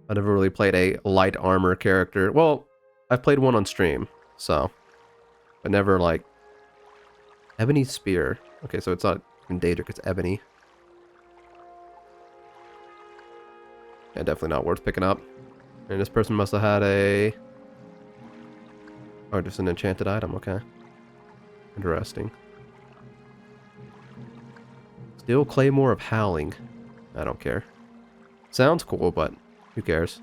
I never really played a light armor character. Well, I've played one on stream, so. But never, like... Ebony Spear. Okay, so it's not in Daedric, it's Ebony. Yeah, definitely not worth picking up. And this person must have had a... Oh, just an enchanted item, okay. Interesting. Steel Claymore of Howling. I don't care. Sounds cool, but who cares?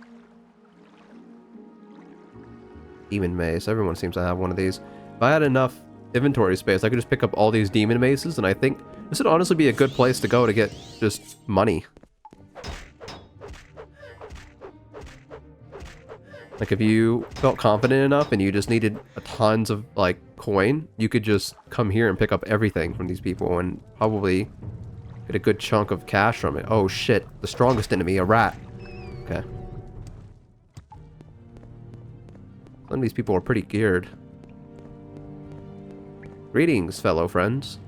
Demon Mace. Everyone seems to have one of these. If I had enough inventory space, I could just pick up all these Demon Maces, and I think this would honestly be a good place to go to get just money. Like, if you felt confident enough and you just needed tons of, like, coin, you could just come here and pick up everything from these people and probably get a good chunk of cash from it. Oh, shit. The strongest enemy, a rat. Okay. Some of these people are pretty geared. Greetings, fellow friends.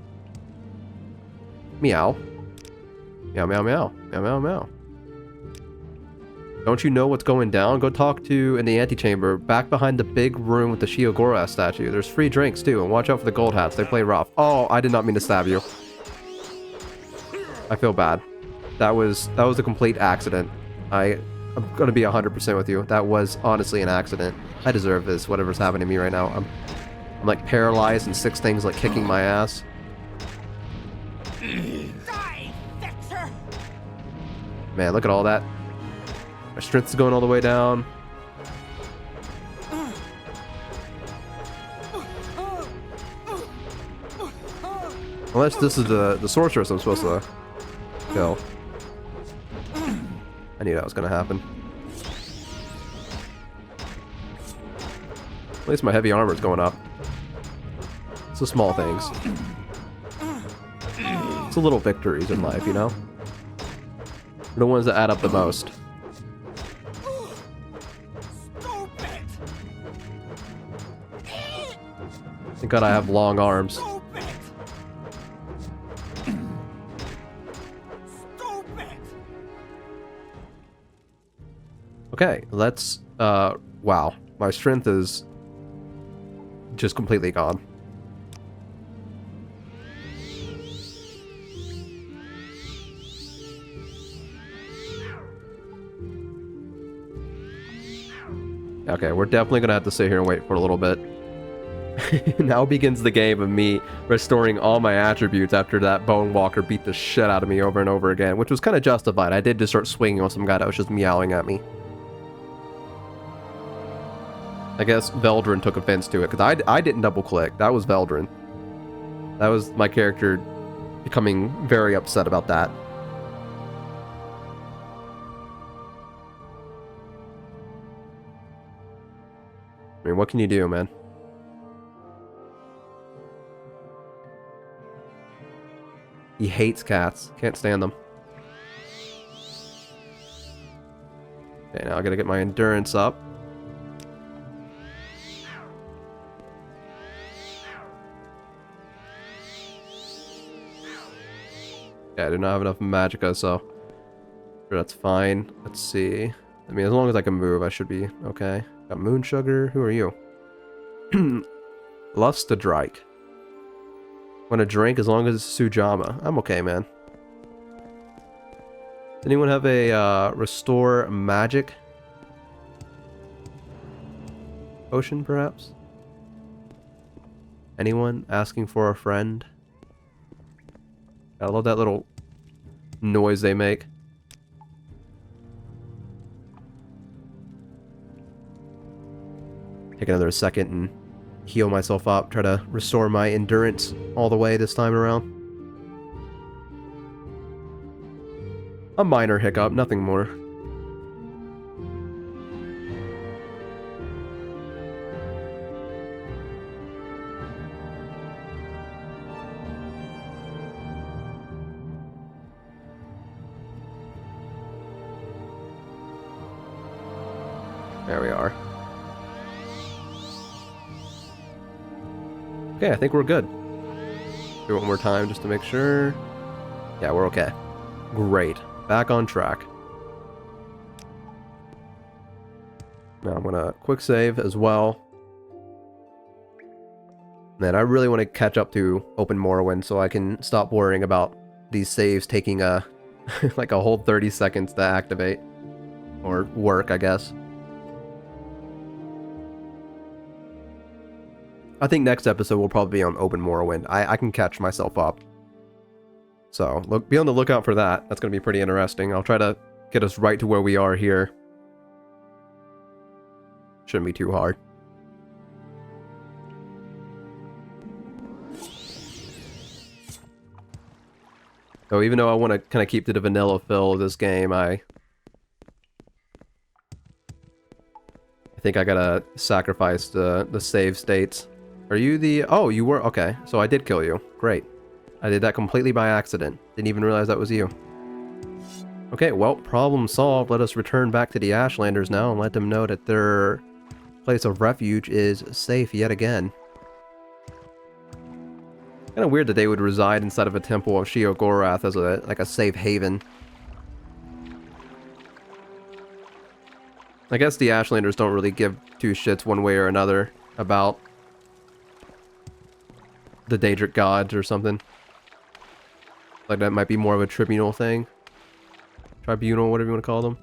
Meow. Meow, meow, meow. Meow, meow, meow. Don't you know what's going down? Go talk to in the antechamber, back behind the big room with the Shio-Gorath statue. There's free drinks too, and watch out for the gold hats. They play rough. Oh, I did not mean to stab you. I feel bad. That was a complete accident. I'm gonna be 100% with you. That was honestly an accident. I deserve this. Whatever's happening to me right now. I'm like paralyzed and 6 things like kicking my ass. Man, look at all that. My strength is going all the way down. Unless this is the sorceress I'm supposed to kill. I knew that was going to happen. At least my heavy armor is going up. It's the small things. It's the little victories in life, you know? They're the ones that add up the most. Thank God I have long arms. Okay, let's, wow. My strength is just completely gone. Okay, we're definitely gonna have to sit here and wait for a little bit. Now begins the game of me restoring all my attributes after that Bone Walker beat the shit out of me over and over again, which was kind of justified. I did just start swinging on some guy that was just meowing at me. I guess Veldrin took offense to it, because I didn't double-click. That was Veldrin. That was my character becoming very upset about that. I mean, what can you do, man? He hates cats. Can't stand them. Okay, now I gotta get my endurance up. Yeah, I do not have enough magicka, so sure, that's fine. Let's see. I mean, as long as I can move, I should be okay. Got Moon Sugar. Who are you? Lustadrike. Want a drink as long as it's Sujama. I'm okay, man. Does anyone have a restore magic potion, perhaps? Anyone asking for a friend? I love that little noise they make. Take another second and heal myself up. Try to restore my endurance all the way this time around. A minor hiccup, nothing more. There we are. Okay, I think we're good. Do it one more time just to make sure. Yeah, we're okay. Great. Back on track. Now I'm gonna quick save as well. Man, I really want to catch up to Open Morrowind so I can stop worrying about these saves taking a like a whole 30 seconds to activate. Or work, I guess. I think next episode will probably be on Open Morrowind. I can catch myself up. So, be on the lookout for that. That's going to be pretty interesting. I'll try to get us right to where we are here. Shouldn't be too hard. So even though I want to kind of keep to the vanilla feel of this game, I think I gotta sacrifice the save states. Are you the... Oh, you were... Okay, so I did kill you. Great. I did that completely by accident. Didn't even realize that was you. Okay, well, problem solved. Let us return back to the Ashlanders now and let them know that their place of refuge is safe yet again. Kind of weird that they would reside inside of a temple of Sheogorath as a safe haven. I guess the Ashlanders don't really give two shits one way or another about the Daedric gods or something. Like that might be more of a tribunal thing. Tribunal, whatever you want to call them.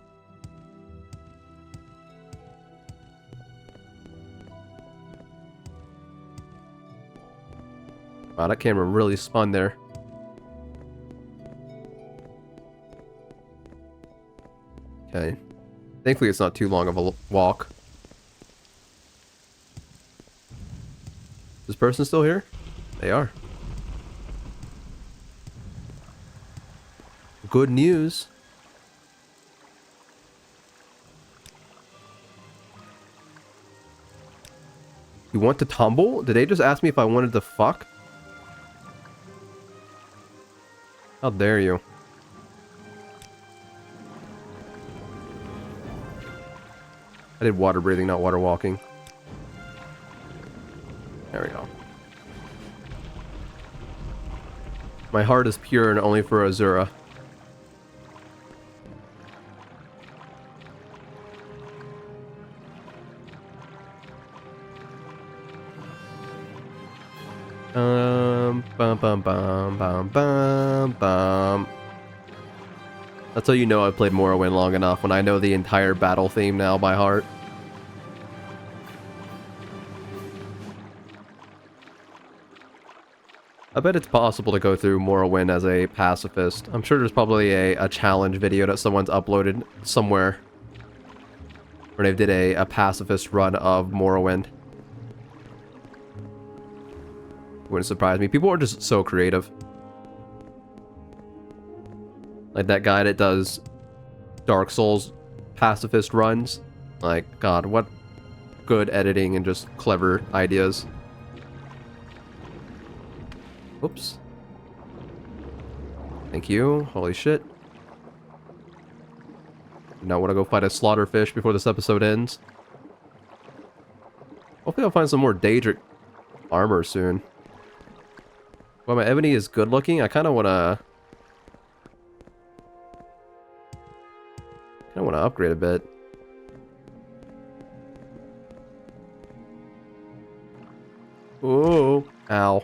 Wow, that camera really spun there. Okay. Thankfully it's not too long of a walk. Is this person still here? They are. Good news. You want to tumble? Did they just ask me if I wanted to fuck? How dare you? I did water breathing, not water walking. There we go. My heart is pure and only for Azura. Bum bum bum bum bum bum. That's how you know I've played Morrowind long enough, when I know the entire battle theme now by heart. I bet it's possible to go through Morrowind as a pacifist. I'm sure there's probably a challenge video that someone's uploaded somewhere where they did a pacifist run of Morrowind. Wouldn't surprise me. People are just so creative. Like that guy that does Dark Souls pacifist runs. Like, God, what good editing and just clever ideas. Oops. Thank you. Holy shit. Now I want to go fight a slaughterfish before this episode ends. Hopefully I'll find some more Daedric armor soon. Well, my ebony is good looking. I kind of want to upgrade a bit. Oh, ow.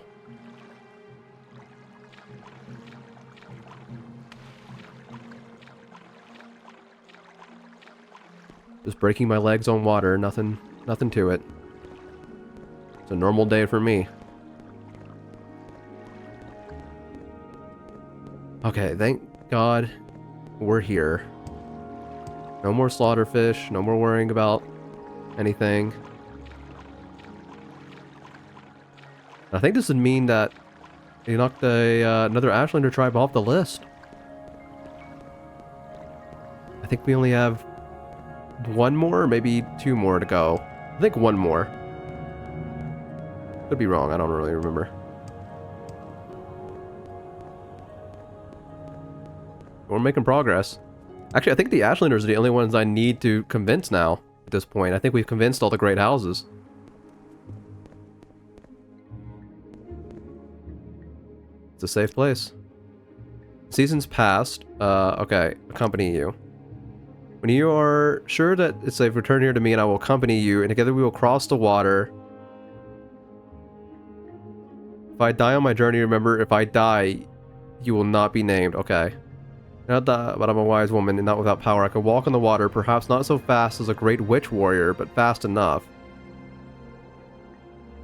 Just breaking my legs on water, nothing to it. It's a normal day for me. Okay, thank God we're here. No more slaughterfish, no more worrying about anything. I think this would mean that you knocked another Ashlander tribe off the list. I think we only have one more, or maybe two more to go. I think one more. Could be wrong, I don't really remember. We're making progress. Actually, I think the Ashlanders are the only ones I need to convince now. at this point. I think we've convinced all the great houses. It's a safe place. Seasons past. Okay. Accompany you. When you are sure that it's safe, return here to me and I will accompany you, and together we will cross the water. If I die on my journey, remember, if I die, you will not be named. Okay. Not that, but I'm a wise woman and not without power. I can walk on the water, perhaps not so fast as a great witch warrior, but fast enough.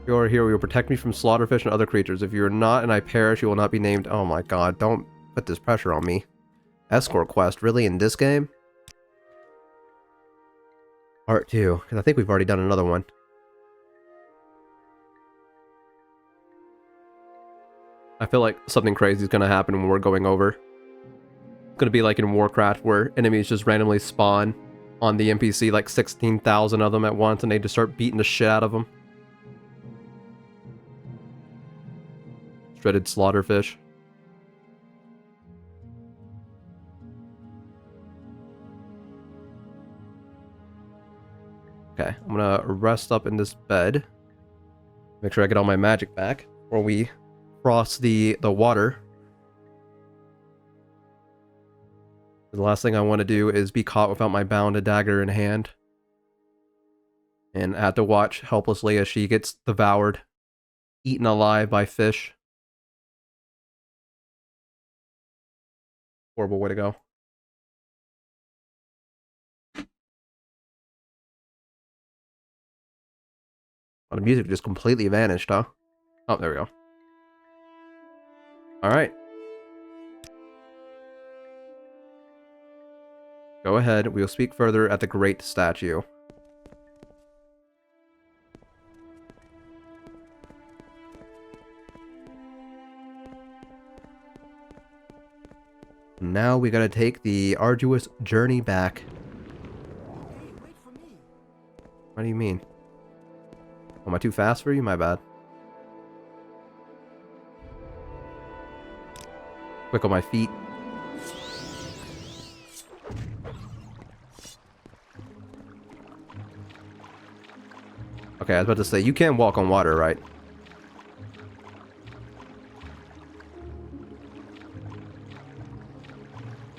If you are here, you will protect me from slaughterfish and other creatures. If you are not and I perish, you will not be named. Oh my god, don't put this pressure on me. Escort quest, really, in this game? Part 2, because I think we've already done another one. I feel like something crazy is going to happen when we're going over. It's going to be like in Warcraft, where enemies just randomly spawn on the NPC, like 16,000 of them at once, and they just start beating the shit out of them. Shredded slaughterfish. Okay, I'm gonna rest up in this bed. Make sure I get all my magic back before we cross the water. The last thing I want to do is be caught without my bound dagger in hand. And I have to watch helplessly as she gets devoured, eaten alive by fish. Horrible way to go. Oh, the music just completely vanished, huh? Oh, there we go. Alright. Go ahead, we'll speak further at the great statue. Now we gotta take the arduous journey back. Hey, wait for me. What do you mean? Am I too fast for you? My bad. Quick on my feet. Okay, I was about to say, you can walk on water, right?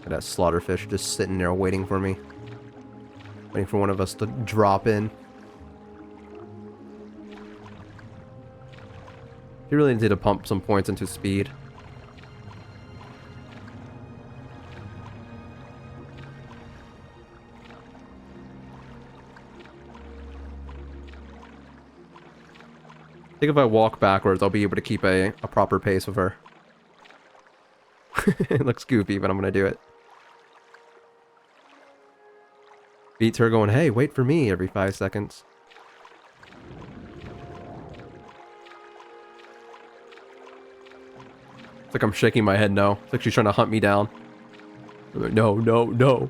And that slaughterfish just sitting there waiting for me. Waiting for one of us to drop in. You really need to pump some points into speed. I think if I walk backwards, I'll be able to keep a proper pace with her. It looks goofy, but I'm gonna do it. Beats her going, hey, wait for me every 5 seconds. It's like I'm shaking my head no. It's like she's trying to hunt me down. I'm like, no, no, no.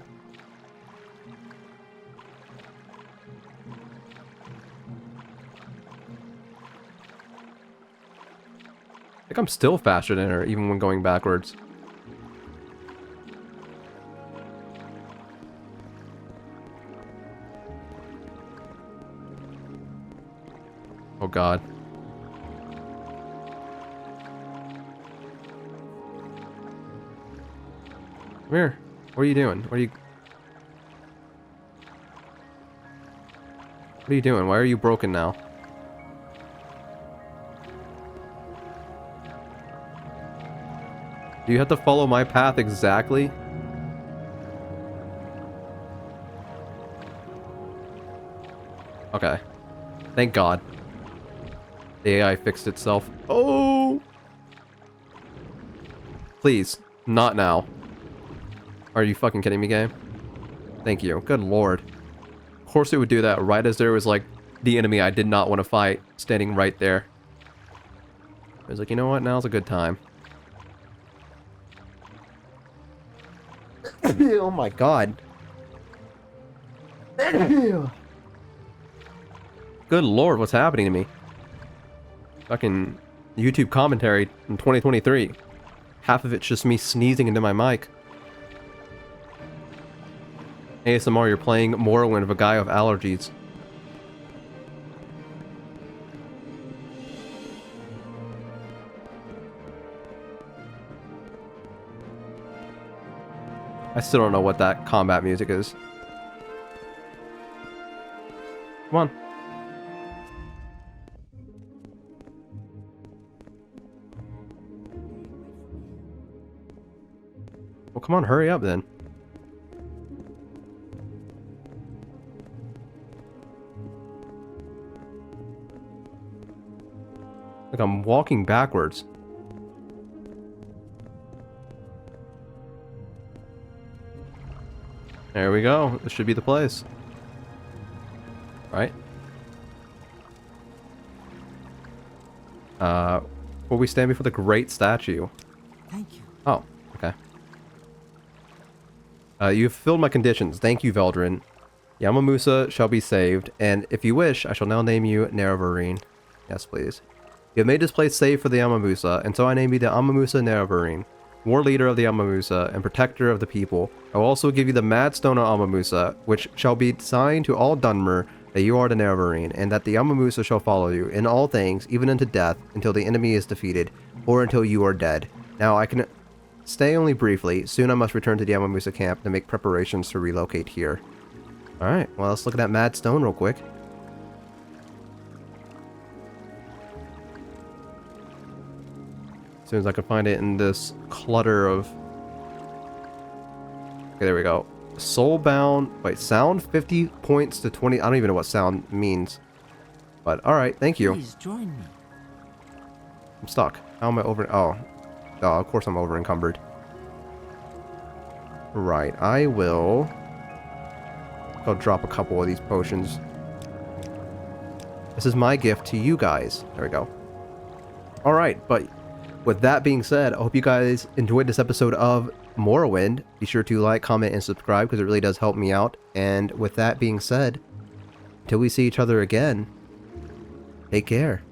I think I'm still faster than her, even when going backwards. Oh god. Come here. What are you doing? What are you doing? Why are you broken now? Do you have to follow my path exactly? Okay. Thank God. The AI fixed itself. Oh! Please, not now. Are you fucking kidding me, game? Thank you. Good lord. Of course it would do that right as there was, like, the enemy I did not want to fight standing right there. I was like, you know what? Now's a good time. Oh my god. Good lord, what's happening to me? Fucking YouTube commentary in 2023. Half of it's just me sneezing into my mic. ASMR, you're playing Morrowind of a guy with allergies. I still don't know what that combat music is. Come on. Well, come on, hurry up then. Like I'm walking backwards. There we go. This should be the place. Right? Will we stand before the great statue? Thank you. Oh, okay. You've fulfilled my conditions. Thank you, Veldrin. Yamamusa shall be saved, and if you wish, I shall now name you Nerevarine. Yes, please. You have made this place safe for the Yamamusa, and so I name you the Yamamusa Nerevarine, war leader of the Yamamusa and protector of the people. I will also give you the Mad Stone of Yamamusa, which shall be signed to all Dunmer that you are the Nerevarine, and that the Yamamusa shall follow you in all things, even unto death, until the enemy is defeated, or until you are dead. Now I can stay only briefly. Soon I must return to the Yamamusa camp to make preparations to relocate here. Alright, well, let's look at that Mad Stone real quick. As soon as I can find it in this clutter of... Okay, there we go. Soulbound... Wait, sound 50 points to 20... I don't even know what sound means. But, alright, thank you. Please join me. I'm stuck. How am I over... Oh, of course I'm over encumbered. Right, I will... Go drop a couple of these potions. This is my gift to you guys. There we go. Alright, but... With that being said, I hope you guys enjoyed this episode of Morrowind. Be sure to like, comment, and subscribe because it really does help me out. And with that being said, until we see each other again, take care.